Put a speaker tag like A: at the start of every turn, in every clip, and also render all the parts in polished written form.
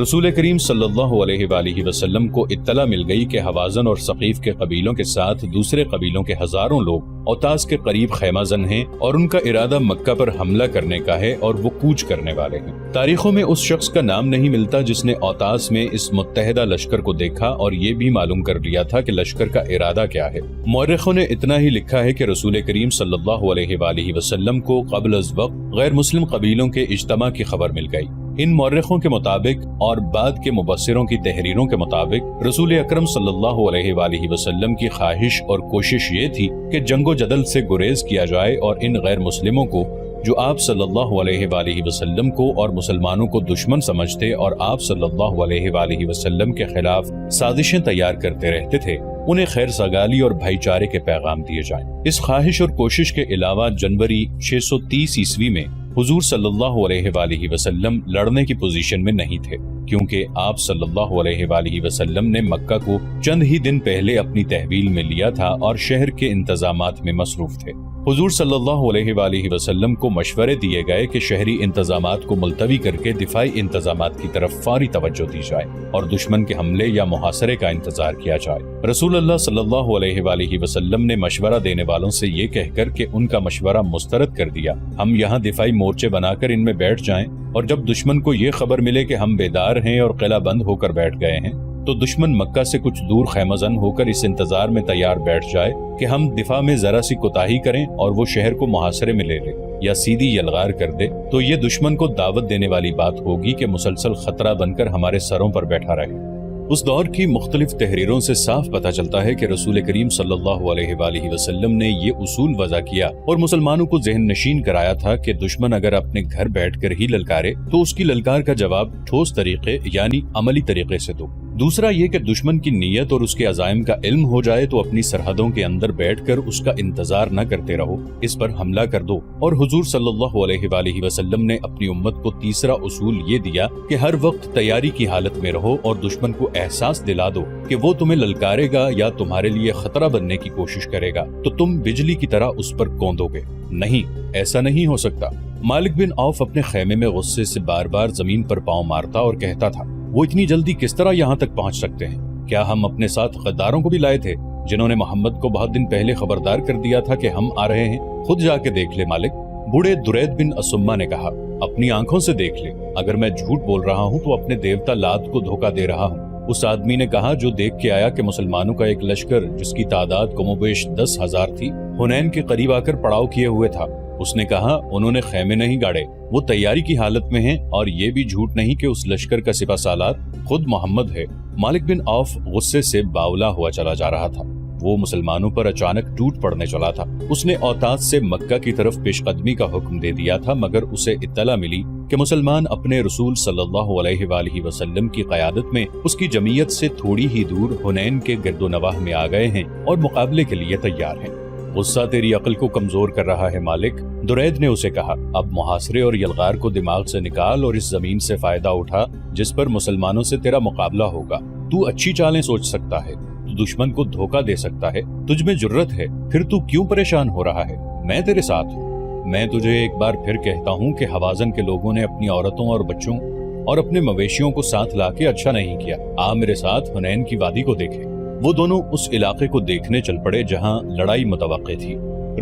A: رسول کریم صلی اللہ علیہ وآلہ وسلم کو اطلاع مل گئی کہ حوازن اور ثقیف کے قبیلوں کے ساتھ دوسرے قبیلوں کے ہزاروں لوگ اوتاس کے قریب خیمہ زن ہیں اور ان کا ارادہ مکہ پر حملہ کرنے کا ہے اور وہ کوچ کرنے والے ہیں۔ تاریخوں میں اس شخص کا نام نہیں ملتا جس نے اوتاس میں اس متحدہ لشکر کو دیکھا اور یہ بھی معلوم کر لیا تھا کہ لشکر کا ارادہ کیا ہے۔ مورخوں نے اتنا ہی لکھا ہے کہ رسول کریم صلی اللہ علیہ وآلہ وسلم کو قبل از وقت غیر مسلم قبیلوں کے اجتماع کی خبر مل گئی۔ ان مورخوں کے مطابق اور بعد کے مبصروں کی تحریروں کے مطابق رسول اکرم صلی اللہ علیہ وآلہ وسلم کی خواہش اور کوشش یہ تھی کہ جنگ و جدل سے گریز کیا جائے اور ان غیر مسلموں کو جو آپ صلی اللہ علیہ وآلہ وسلم کو اور مسلمانوں کو دشمن سمجھتے اور آپ صلی اللہ علیہ وآلہ وسلم کے خلاف سازشیں تیار کرتے رہتے تھے، انہیں خیر سگالی اور بھائی چارے کے پیغام دیے جائیں۔ اس خواہش اور کوشش کے علاوہ جنوری 630 عیسوی میں حضور صلی اللہ علیہ وآلہ وسلم لڑنے کی پوزیشن میں نہیں تھے، کیونکہ آپ صلی اللہ علیہ وآلہ وسلم نے مکہ کو چند ہی دن پہلے اپنی تحویل میں لیا تھا اور شہر کے انتظامات میں مصروف تھے۔ حضور صلی اللہ علیہ وآلہ وسلم کو مشورے دیے گئے کہ شہری انتظامات کو ملتوی کر کے دفاعی انتظامات کی طرف فوری توجہ دی جائے اور دشمن کے حملے یا محاصرے کا انتظار کیا جائے۔ رسول اللہ صلی اللہ علیہ وآلہ وسلم نے مشورہ دینے والوں سے یہ کہہ کر کہ ان کا مشورہ مسترد کر دیا، ہم یہاں دفاعی مورچے بنا کر ان میں بیٹھ جائیں اور جب دشمن کو یہ خبر ملے کہ ہم بیدار ہیں اور قلعہ بند ہو کر بیٹھ گئے ہیں تو دشمن مکہ سے کچھ دور خیمہ زن ہو کر اس انتظار میں تیار بیٹھ جائے کہ ہم دفاع میں ذرا سی کوتاہی کریں اور وہ شہر کو محاصرے میں لے لے یا سیدھی یلغار کر دے، تو یہ دشمن کو دعوت دینے والی بات ہوگی کہ مسلسل خطرہ بن کر ہمارے سروں پر بیٹھا رہے۔ اس دور کی مختلف تحریروں سے صاف پتہ چلتا ہے کہ رسول کریم صلی اللہ علیہ وآلہ وسلم نے یہ اصول وضع کیا اور مسلمانوں کو ذہن نشین کرایا تھا کہ دشمن اگر اپنے گھر بیٹھ کر ہی للکارے تو اس کی للکار کا جواب ٹھوس طریقے یعنی عملی طریقے سے دو۔ دوسرا یہ کہ دشمن کی نیت اور اس کے عزائم کا علم ہو جائے تو اپنی سرحدوں کے اندر بیٹھ کر اس کا انتظار نہ کرتے رہو، اس پر حملہ کر دو۔ اور حضور صلی اللہ علیہ وآلہ وسلم نے اپنی امت کو تیسرا اصول یہ دیا کہ ہر وقت تیاری کی حالت میں رہو اور دشمن کو احساس دلا دو کہ وہ تمہیں للکارے گا یا تمہارے لیے خطرہ بننے کی کوشش کرے گا تو تم بجلی کی طرح اس پر کوندو گے۔ نہیں، ایسا نہیں ہو سکتا۔ مالک بن عوف اپنے خیمے میں غصے سے بار بار زمین پر پاؤں مارتا اور کہتا تھا، وہ اتنی جلدی کس طرح یہاں تک پہنچ سکتے ہیں؟ کیا ہم اپنے ساتھ غداروں کو بھی لائے تھے جنہوں نے محمد کو بہت دن پہلے خبردار کر دیا تھا کہ ہم آ رہے ہیں؟ خود جا کے دیکھ لے مالک۔ بوڑھے درید بن اسما نے کہا، اپنی آنکھوں سے دیکھ لے، اگر میں جھوٹ بول رہا ہوں تو اپنے دیوتا لات کو دھوکہ دے رہا ہوں۔ اس آدمی نے کہا جو دیکھ کے آیا کہ مسلمانوں کا ایک لشکر جس کی تعداد کم و بیش 10,000 تھی حنین کے قریب آ کر پڑاؤ کیے ہوئے تھا۔ اس نے کہا، انہوں نے خیمے نہیں گاڑے، وہ تیاری کی حالت میں ہیں، اور یہ بھی جھوٹ نہیں کہ اس لشکر کا سپہ سالار خود محمد ہے۔ مالک بن عوف غصے سے باولا ہوا چلا جا رہا تھا، وہ مسلمانوں پر اچانک ٹوٹ پڑنے چلا تھا۔ اس نے اوتاس سے مکہ کی طرف پیش قدمی کا حکم دے دیا تھا، مگر اسے اطلاع ملی کہ مسلمان اپنے رسول صلی اللہ علیہ وآلہ وسلم کی قیادت میں اس کی جمعیت سے تھوڑی ہی دور حنین کے گرد و نواح میں آ گئے ہیں اور مقابلے کے لیے تیار ہیں۔ غصہ تیری عقل کو کمزور کر رہا ہے مالک، درید نے اسے کہا، اب محاصرے اور یلغار کو دماغ سے نکال اور اس زمین سے فائدہ اٹھا جس پر مسلمانوں سے تیرا مقابلہ ہوگا۔ تو اچھی چالیں سوچ سکتا ہے، تو دشمن کو دھوکہ دے سکتا ہے، تجھ میں جرت ہے، پھر تو کیوں پریشان ہو رہا ہے؟ میں تیرے ساتھ ہوں۔ میں تجھے ایک بار پھر کہتا ہوں کہ حوازن کے لوگوں نے اپنی عورتوں اور بچوں اور اپنے مویشیوں کو ساتھ لا کے اچھا نہیں کیا۔ آ میرے ساتھ حنین کی وادی کو دیکھیں۔ وہ دونوں اس علاقے کو دیکھنے چل پڑے جہاں لڑائی متوقع تھی۔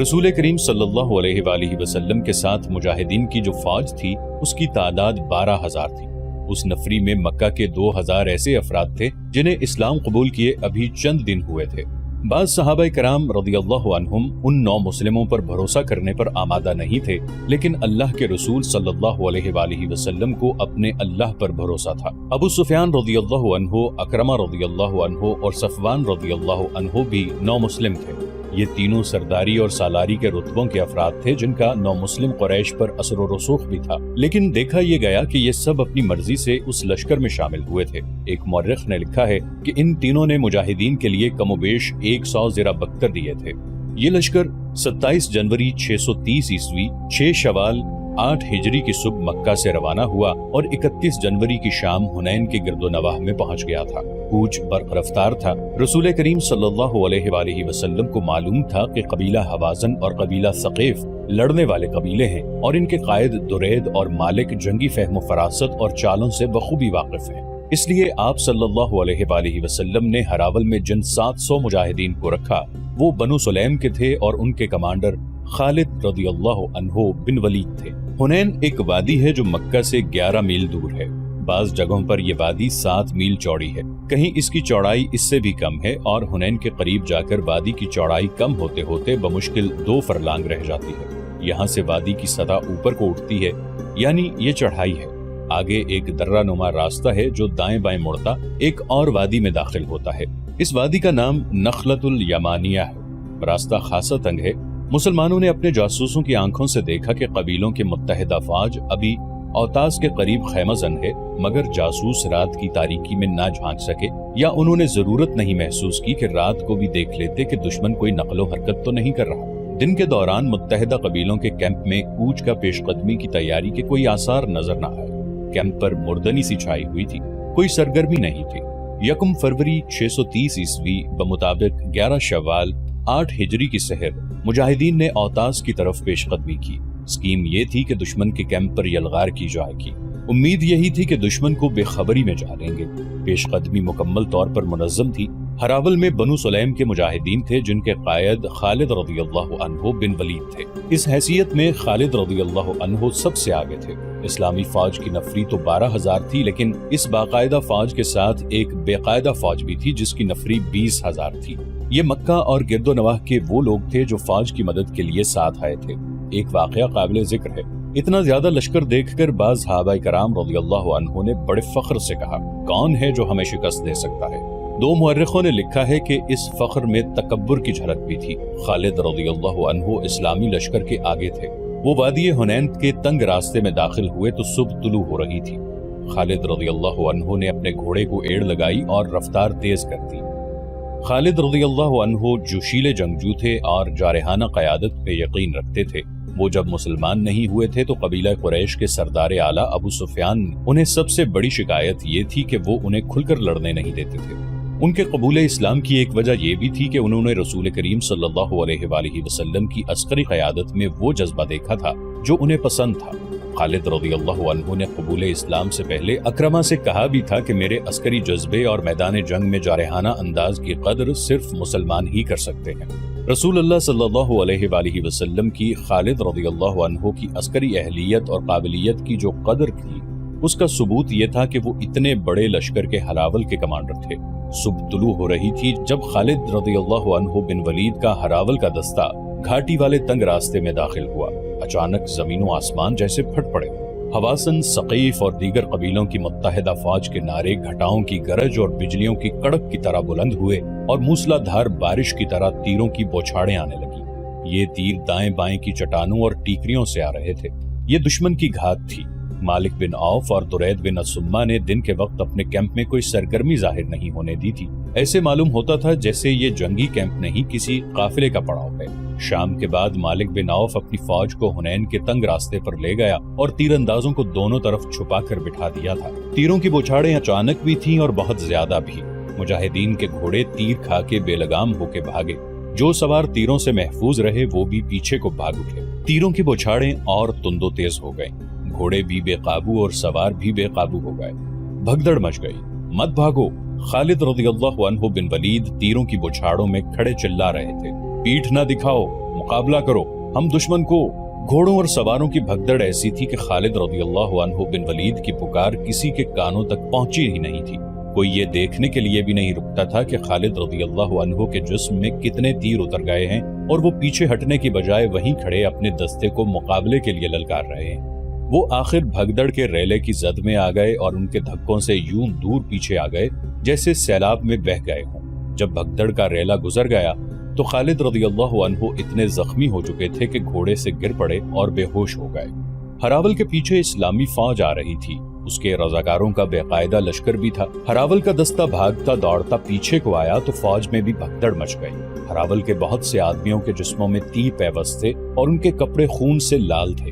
A: رسول کریم صلی اللہ علیہ وآلہ وسلم کے ساتھ مجاہدین کی جو فوج تھی اس کی تعداد 12,000 تھی۔ اس نفری میں مکہ کے 2,000 ایسے افراد تھے جنہیں اسلام قبول کیے ابھی چند دن ہوئے تھے۔ بعض صحابہ کرام رضی اللہ عنہم ان 9 مسلموں پر بھروسہ کرنے پر آمادہ نہیں تھے، لیکن اللہ کے رسول صلی اللہ علیہ وآلہ وسلم کو اپنے اللہ پر بھروسہ تھا۔ ابو سفیان رضی اللہ عنہ، اکرمہ رضی اللہ عنہ اور صفوان رضی اللہ عنہ بھی 9 مسلم تھے۔ یہ تینوں سرداری اور سالاری کے رتبوں کے افراد تھے جن کا نو مسلم قریش پر اثر و رسوخ بھی تھا، لیکن دیکھا یہ گیا کہ یہ سب اپنی مرضی سے اس لشکر میں شامل ہوئے تھے۔ ایک مورخ نے لکھا ہے کہ ان تینوں نے مجاہدین کے لیے کم و بیش 100 زرہ بکتر دیے تھے۔ یہ لشکر 27 جنوری 630 عیسوی 6 شوال 8 ہجری کی صبح مکہ سے روانہ ہوا اور 31 جنوری کی شام حنین کے گرد و نواح میں پہنچ گیا تھا۔ کوچ برق رفتار تھا۔ رسول کریم صلی اللہ علیہ وآلہ وسلم کو معلوم تھا کہ قبیلہ حوازن اور قبیلہ ثقیف لڑنے والے قبیلے ہیں اور ان کے قائد درید اور مالک جنگی فہم و فراست اور چالوں سے بخوبی واقف ہیں۔ اس لیے آپ صلی اللہ علیہ وآلہ وسلم نے ہراول میں جن 700 مجاہدین کو رکھا وہ بنو سلیم کے تھے اور ان کے کمانڈر خالد رضی اللہ عنہ بن ولید تھے۔ حنین ایک وادی ہے جو مکہ سے 11 میل دور ہے۔ بعض جگہوں پر یہ وادی 7 میل چوڑی ہے، کہیں اس کی چوڑائی اس سے بھی کم ہے اور حنین کے قریب جا کر وادی کی چوڑائی کم ہوتے ہوتے بمشکل 2 فرلانگ رہ جاتی ہے۔ یہاں سے وادی کی سطح اوپر کو اٹھتی ہے، یعنی یہ چڑھائی ہے۔ آگے ایک درہ نما راستہ ہے جو دائیں بائیں مڑتا ایک اور وادی میں داخل ہوتا ہے۔ اس وادی کا نام نخلۃ الیمانیہ ہے۔ راستہ خاصا تنگ ہے۔ مسلمانوں نے اپنے جاسوسوں کی آنکھوں سے دیکھا کہ قبیلوں کے متحدہ فوج ابھی اوتاس کے قریب خیمہ زن ہے، مگر جاسوس رات کی تاریکی میں نہ جھانک سکے یا انہوں نے ضرورت نہیں محسوس کی کہ رات کو بھی دیکھ لیتے کہ دشمن کوئی نقل و حرکت تو نہیں کر رہا۔ دن کے دوران متحدہ قبیلوں کے کیمپ میں کوچ کا پیش قدمی کی تیاری کے کوئی آثار نظر نہ آئے۔ کیمپ پر مردنی سی چھائی ہوئی تھی، کوئی سرگرمی نہیں تھی۔ 1 فروری 630 عیسوی بمطابق 11 شوال 8 ہجری کی سحر مجاہدین نے اوتاس کی طرف پیش قدمی کی۔ اسکیم یہ تھی کہ دشمن کے کیمپ پر یلغار کی جائے گی۔ امید یہی تھی کہ دشمن کو بے خبری میں جا لیں گے۔ پیش قدمی مکمل طور پر منظم تھی۔ ہراول میں بنو سلیم کے مجاہدین تھے جن کے قائد خالد رضی اللہ عنہ بن ولید تھے۔ اس حیثیت میں خالد رضی اللہ عنہ سب سے آگے تھے۔ اسلامی فوج کی نفری تو 12,000 تھی، لیکن اس باقاعدہ فوج کے ساتھ ایک بے قاعدہ فوج بھی تھی جس کی نفری 20,000 تھی۔ یہ مکہ اور گرد و نواح کے وہ لوگ تھے جو فوج کی مدد کے لیے ساتھ آئے تھے۔ ایک واقعہ قابل ذکر ہے۔ اتنا زیادہ لشکر دیکھ کر بعض صحابہ کرام رضی اللہ عنہ نے بڑے فخر سے کہا، کون ہے جو ہمیں شکست دے سکتا ہے؟ 2 مورخوں نے لکھا ہے کہ اس فخر میں تکبر کی جھلک بھی تھی۔ خالد رضی اللہ عنہ اسلامی لشکر کے آگے تھے۔ وہ وادی حنین کے تنگ راستے میں داخل ہوئے تو صبح طلوع ہو رہی تھی۔ خالد رضی اللہ عنہ نے اپنے گھوڑے کو ایڑ لگائی اور رفتار تیز کر دی۔ خالد رضی اللہ عنہ جوشیلے جنگجو تھے اور جارحانہ قیادت پہ یقین رکھتے تھے۔ وہ جب مسلمان نہیں ہوئے تھے تو قبیلہ قریش کے سردار اعلیٰ ابو سفیان انہیں سب سے بڑی شکایت یہ تھی کہ وہ انہیں کھل کر لڑنے نہیں دیتے تھے۔ ان کے قبول اسلام کی ایک وجہ یہ بھی تھی کہ انہوں نے رسول کریم صلی اللہ علیہ وآلہ وسلم کی عسکری قیادت میں وہ جذبہ دیکھا تھا جو انہیں پسند تھا۔ خالد رضی اللہ عنہ نے قبول اسلام سے پہلے اکرمہ سے کہا بھی تھا کہ میرے عسکری جذبے اور میدان جنگ میں جارحانہ انداز کی قدر صرف مسلمان ہی کر سکتے ہیں۔ رسول اللہ صلی اللہ علیہ وآلہ وسلم کی خالد رضی اللہ عنہ کی عسکری اہلیت اور قابلیت کی جو قدر تھی، اس کا ثبوت یہ تھا کہ وہ اتنے بڑے لشکر کے ہراول کے کمانڈر تھے۔ صبح طلوع ہو رہی تھی جب خالد رضی اللہ عنہ بن ولید کا ہراول کا دستہ گھاٹی والے تنگ راستے میں داخل ہوا۔ اچانک زمین و آسمان جیسے پھٹ پڑے۔ حوازن، ثقیف اور دیگر قبیلوں کی متحدہ فوج کے نعرے گھٹاؤں کی گرج اور بجلیوں کی کڑک کی طرح بلند ہوئے اور موسلا دھار بارش کی طرح تیروں کی بوچھاڑیں آنے لگی۔ یہ تیر دائیں بائیں کی چٹانوں اور ٹیکریوں سے آ رہے تھے۔ یہ دشمن کی گھات تھی۔ مالک بن عوف اور درید بن اسمہ نے دن کے وقت اپنے کیمپ میں کوئی سرگرمی ظاہر نہیں ہونے دی تھی۔ ایسے معلوم ہوتا تھا جیسے یہ جنگی کیمپ نہیں، کسی قافلے کا پڑاؤ ہے۔ شام کے بعد مالک بن عوف اپنی فوج کو حنین کے تنگ راستے پر لے گیا اور تیر اندازوں کو دونوں طرف چھپا کر بٹھا دیا تھا۔ تیروں کی بوچھاڑیں اچانک بھی تھیں اور بہت زیادہ بھی۔ مجاہدین کے گھوڑے تیر کھا کے بے لگام ہو کے بھاگے۔ جو سوار تیروں سے محفوظ رہے وہ بھی پیچھے کو بھاگ اٹھے۔ تیروں کی بوچھاڑیں اور تند و تیز ہو گئیں۔ گھوڑے بھی بے قابو اور سوار بھی بے قابو ہو گئے۔ بھگدڑ مچ گئی۔ مت بھاگو! خالد رضی اللہ عنہ بن ولید تیروں کی بوچھاڑوں میں کھڑے چلا رہے تھے۔ پیٹھ نہ دکھاؤ، مقابلہ کرو، ہم دشمن کو۔ گھوڑوں اور سواروں کی بھگدڑ ایسی تھی کہ خالد رضی اللہ عنہ بن ولید کی پکار کسی کے کانوں تک پہنچی ہی نہیں تھی۔ کوئی یہ دیکھنے کے لیے بھی نہیں رکتا تھا کہ خالد رضی اللہ عنہ کے جسم میں کتنے تیر اتر گئے ہیں اور وہ پیچھے ہٹنے کی بجائے وہیں کھڑے اپنے دستے کو مقابلے کے لیے للکار رہے ہیں۔ وہ آخر بھگدڑ کے ریلے کی زد میں آ گئے اور ان کے دھکوں سے یوں دور پیچھے آ گئے جیسے سیلاب میں بہہ گئے ہوں۔ جب بھگدڑ کا ریلا گزر گیا تو خالد رضی اللہ عنہ اتنے زخمی ہو چکے تھے کہ گھوڑے سے گر پڑے اور بے ہوش ہو گئے۔ ہراول کے پیچھے اسلامی فوج آ رہی تھی۔ اس کے رضاکاروں کا بے قاعدہ لشکر بھی تھا۔ ہراول کا دستہ بھاگتا دوڑتا پیچھے کو آیا تو فوج میں بھی بھگدڑ مچ گئی۔ ہراول کے بہت سے آدمیوں کے جسموں میں تیر پیوست تھے اور ان کے کپڑے خون سے لال تھے۔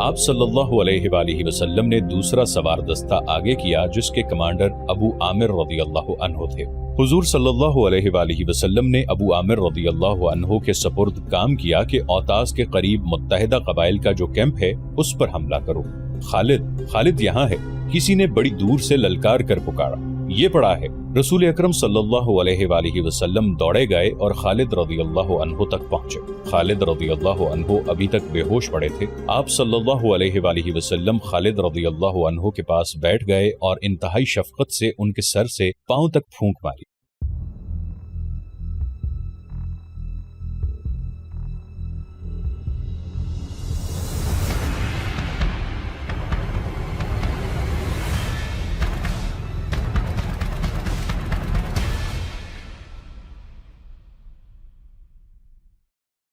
A: آپ صلی اللہ علیہ وآلہ وسلم نے دوسرا سوار دستہ آگے کیا جس کے کمانڈر ابو عامر رضی اللہ عنہ تھے۔ حضور صلی اللہ علیہ وآلہ وسلم نے ابو عامر رضی اللہ عنہ کے سپرد کام کیا کہ اوتاس کے قریب متحدہ قبائل کا جو کیمپ ہے اس پر حملہ کرو۔ خالد یہاں ہے، کسی نے بڑی دور سے للکار کر پکارا، یہ پڑا ہے۔ رسول اکرم صلی اللہ علیہ وآلہ وسلم دوڑے گئے اور خالد رضی اللہ عنہ تک پہنچے۔ خالد رضی اللہ عنہ ابھی تک بے ہوش پڑے تھے۔ آپ صلی اللہ علیہ وآلہ وسلم خالد رضی اللہ عنہ کے پاس بیٹھ گئے اور انتہائی شفقت سے ان کے سر سے پاؤں تک پھونک ماری۔